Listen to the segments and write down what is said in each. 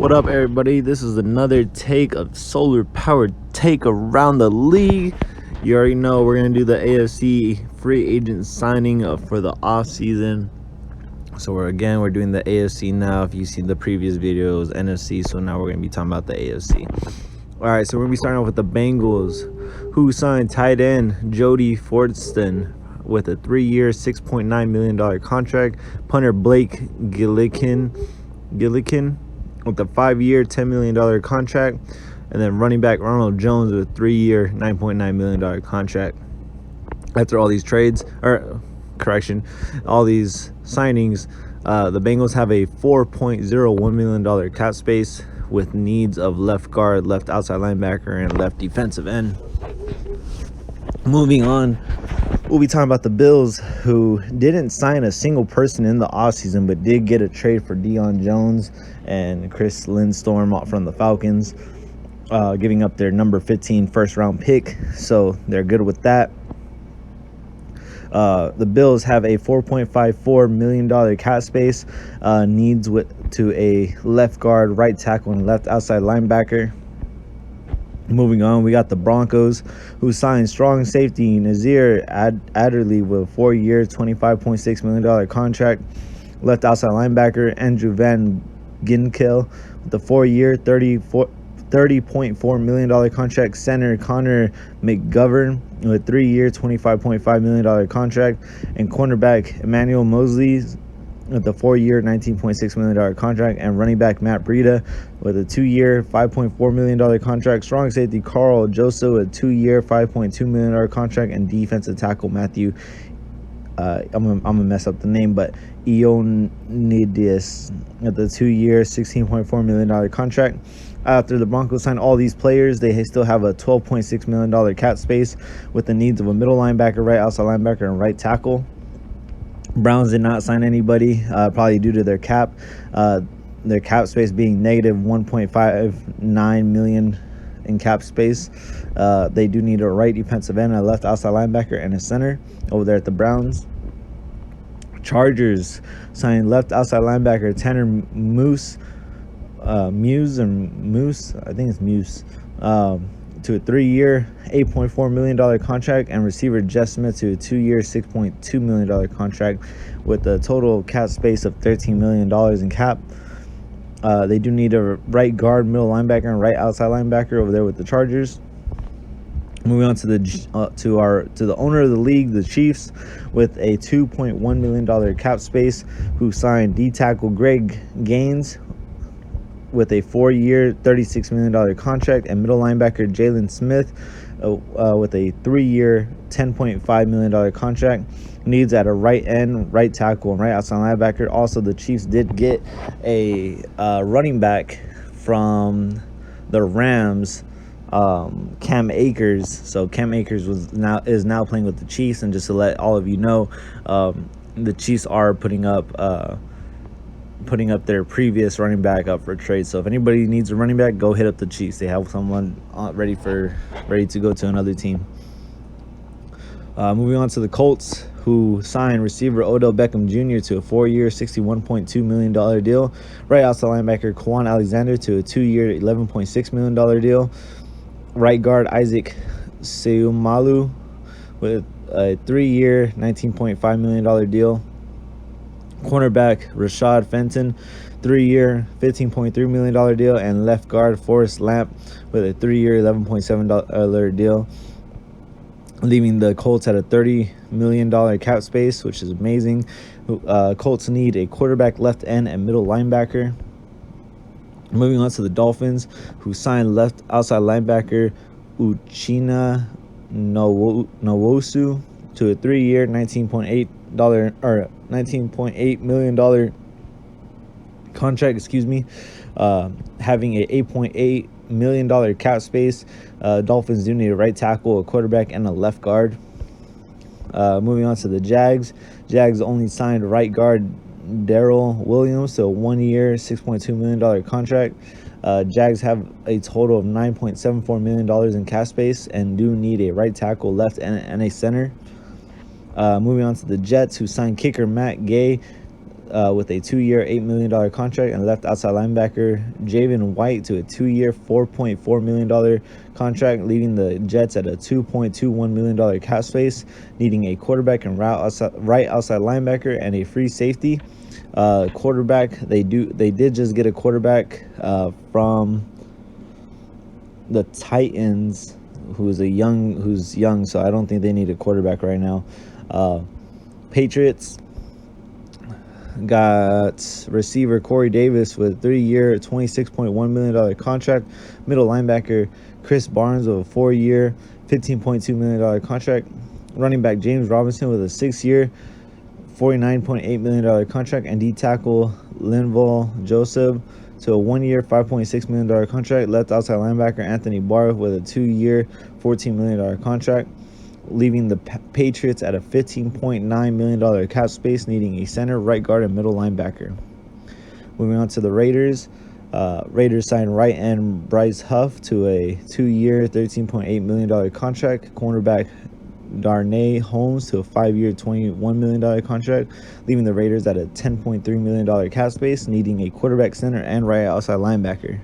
What up, everybody? This is another take of solar powered take around the league. You already know we're going to do the AFC free agent signing for the off season. So we're doing the AFC now. If you see the previous videos, NFC. So now we're going to be talking about the AFC. All right, so we're going to be starting off with the Bengals, who signed tight end Jody Fortson with a 3-year, $6.9 million contract. Punter Blake Gillikin with a 5-year, $10 million contract. And then running back Ronald Jones with a 3-year, $9.9 million contract. After all these trades, all these signings, the Bengals have a $4.01 million cap space with needs of left guard, left outside linebacker, and left defensive end. Moving on, we'll be talking about the Bills, who didn't sign a single person in the offseason, but did get a trade for Deion Jones and Chris Lindstorm from the Falcons, giving up their number 15 first-round pick. So they're good with that. The Bills have a $4.54 million cap space, needs to a left guard, right tackle, and left outside linebacker. Moving on, we got the Broncos, who signed strong safety Nazir Adderley with a 4-year, $25.6 million contract. Left outside linebacker Andrew Van Ginkel with a 4-year, $30.4 million contract. Center Connor McGovern with a 3-year, $25.5 million contract. And cornerback Emmanuel Mosley with a 4-year, $19.6 million contract. And running back Matt Breida with a 2-year, $5.4 million contract. Strong safety Carl Joseph with a 2-year, $5.2 million contract. And defensive tackle Matthew, I'm gonna mess up the name, but Ioannidis with a 2-year, $16.4 million contract. After the Broncos signed all these players, they still have a $12.6 million cap space with the needs of a middle linebacker, right outside linebacker, and right tackle. Browns did not sign anybody, probably due to their cap space being negative $1.59 million in cap space. They do need a right defensive end, a left outside linebacker, and a center over there at the Browns. Chargers signed left outside linebacker Tanner Muse, to a 3-year, $8.4 million contract, and receiver Jess Smith to a 2-year, $6.2 million contract with a total cap space of $13 million in cap. They do need a right guard, middle linebacker, and right outside linebacker over there with the Chargers. Moving on to the owner of the league, the Chiefs, with a $2.1 million cap space, who signed D tackle Greg Gaines with a 4-year, $36 million contract, and middle linebacker Jalen Smith with a 3-year, $10.5 million contract. Needs at a right end, right tackle, and right outside linebacker. Also, the Chiefs did get a running back from the Rams, Cam Akers. So Cam Akers is now playing with the Chiefs. And just to let all of you know, the Chiefs are putting up their previous running back up for trade. So if anybody needs a running back, go hit up the Chiefs. They have someone ready to go to another team. Moving on to the Colts, who signed receiver Odell Beckham Jr. to a 4-year, $61.2 million deal. Right outside linebacker Quan Alexander to a 2-year, $11.6 million deal. Right guard Isaac Seumalu with a 3-year, $19.5 million deal. Cornerback Rashad Fenton, 3-year, $15.3 million deal. And left guard Forrest Lamp with a 3-year, $11.7 deal, leaving the Colts at a $30 million cap space, which is amazing. Colts need a quarterback, left end, and middle linebacker. Moving on to the Dolphins, who signed left outside linebacker Uchenna Nwosu to a 3-year, $19.8 million contract, having a $8.8 million cap space. Dolphins do need a right tackle, a quarterback, and a left guard. Moving on to the Jags. Jags only signed right guard Darrell Williams to a 1-year, $6.2 million contract. Jags have a total of $9.74 million in cap space and do need a right tackle, left, and a center. Moving on to the Jets, who signed kicker Matt Gay with a 2-year, $8 million contract, and left outside linebacker Javen White to a 2-year, $4.4 million contract, leaving the Jets at a $2.21 million cap space, needing a quarterback and right outside linebacker and a free safety. Quarterback, they did just get a quarterback from the Titans, who's young, so I don't think they need a quarterback right now. Patriots got receiver Corey Davis with a 3-year, $26.1 million contract. Middle linebacker Chris Barnes with a 4-year, $15.2 million contract. Running back James Robinson with a 6-year, $49.8 million contract. And D tackle Linval Joseph to a 1-year, $5.6 million contract. Left outside linebacker Anthony Barr with a 2-year, $14 million contract, leaving the Patriots at a $15.9 million cap space, needing a center, right guard, and middle linebacker. Moving on to the Raiders. Raiders signed right end Bryce Huff to a 2-year, $13.8 million contract. Cornerback Darnay Holmes to a 5-year, $21 million contract, leaving the Raiders at a $10.3 million cap space, needing a quarterback, center, and right outside linebacker.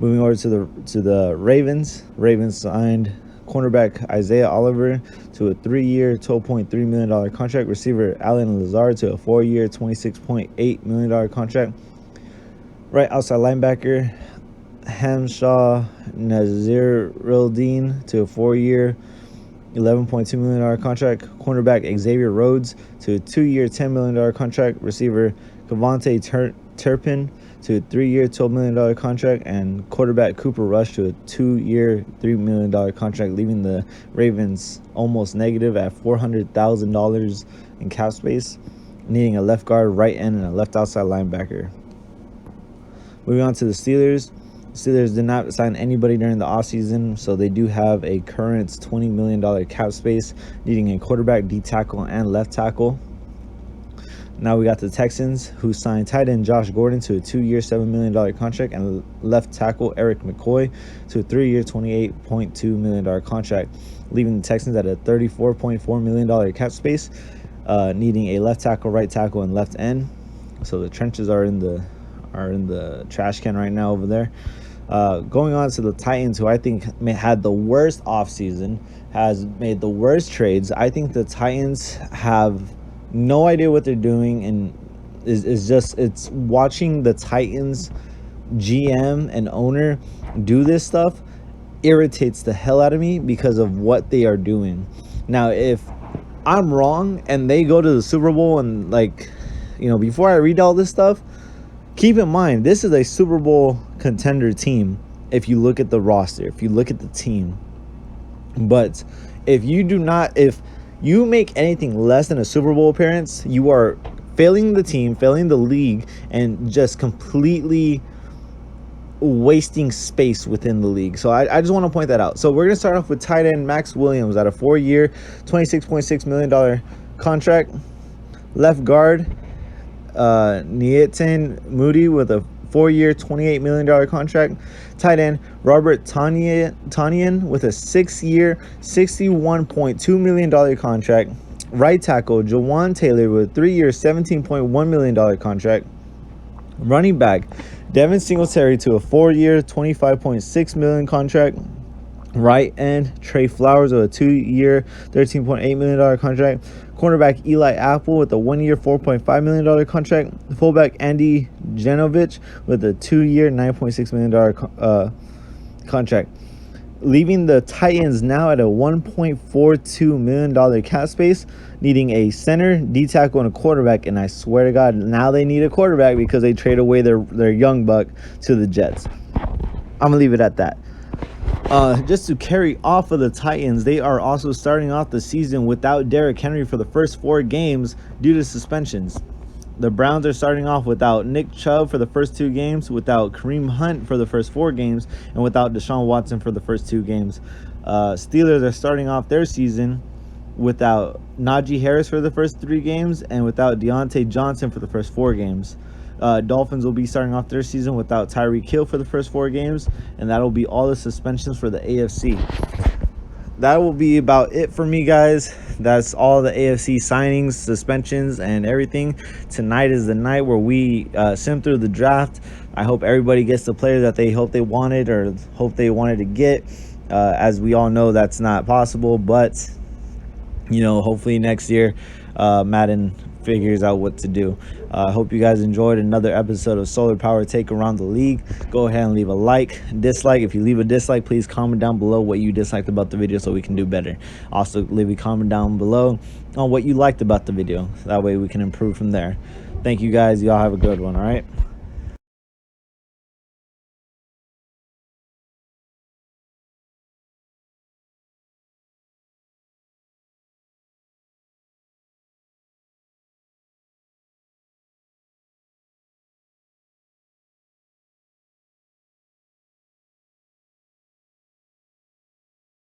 Moving over to the Ravens. Ravens signed cornerback Isaiah Oliver to a 3-year, $12.3 million contract. Receiver Alan Lazard to a 4-year, $26.8 million contract. Right outside linebacker Hamshaw Naziruddin to a 4-year, $11.2 million contract. Cornerback Xavier Rhodes to a 2-year, $10 million contract. Receiver Cavante Turpin to a 3-year, $12 million contract. And quarterback Cooper Rush to a 2-year, $3 million contract, leaving the Ravens almost negative at $400,000 in cap space, needing a left guard, right end, and a left outside linebacker. Moving on to the Steelers. Steelers did not sign anybody during the offseason, so they do have a current $20 million cap space, needing a quarterback, D tackle, and left tackle. Now we got the Texans, who signed tight end Josh Gordon to a 2-year, $7 million contract, and left tackle Eric McCoy to a 3-year, $28.2 million contract, leaving the Texans at a $34.4 million cap space, needing a left tackle, right tackle, and left end. So the trenches are in the trash can right now over there. Going on to the Titans, who I think had the worst offseason, has made the worst trades. I think the Titans have no idea what they're doing, and it's watching the Titans GM and owner do this stuff irritates the hell out of me because of what they are doing. Now, if I'm wrong and they go to the Super Bowl, and before I read all this stuff, keep in mind, this is a Super Bowl contender team if you look at the roster, if you look at the team. But if you make anything less than a Super Bowl appearance, you are failing the team, failing the league, and just completely wasting space within the league. So I just want to point that out. So we're going to start off with tight end Max Williams at a 4-year, $26.6 million contract. Left guard Nietan Moody with a 4-year, $28 million contract. Tight end Robert Tonyan with a 6-year, $61.2 million contract. Right tackle Jawan Taylor with a 3-year, $17.1 million contract. Running back Devin Singletary to a 4-year, $25.6 million contract. Right end Trey Flowers with a 2-year, $13.8 million contract. Cornerback Eli Apple with a 1-year, $4.5 million contract. Fullback Andy Janovich with a 2-year, $9.6 million contract, leaving the Titans now at a $1.42 million cap space, needing a center, D tackle, and a quarterback. And I swear to God, now they need a quarterback because they trade away their young buck to the Jets. I'm gonna leave it at that. Just to carry off of the Titans, they are also starting off the season without Derrick Henry for the first 4 games due to suspensions. The Browns are starting off without Nick Chubb for the first 2 games, without Kareem Hunt for the first 4 games, and without Deshaun Watson for the first 2 games. Steelers are starting off their season without Najee Harris for the first 3 games, and without Deontay Johnson for the first 4 games. Dolphins will be starting off their season without Tyreek Hill for the first 4 games, and that'll be all the suspensions for the AFC. that will be about it for me, guys. That's all the AFC signings, suspensions, and everything. Tonight is the night where we sim through the draft. I hope everybody gets the player that they hope they wanted or hope they wanted to get. As we all know, that's not possible, but you know, hopefully next year Madden figures out what to do. I hope you guys enjoyed another episode of Solar Power Take Around the League. Go ahead and leave a like, dislike. If you leave a dislike, please comment down below what you disliked about the video so we can do better. Also, leave a comment down below on what you liked about the video. That way we can improve from there. Thank you guys. Y'all have a good one, all right?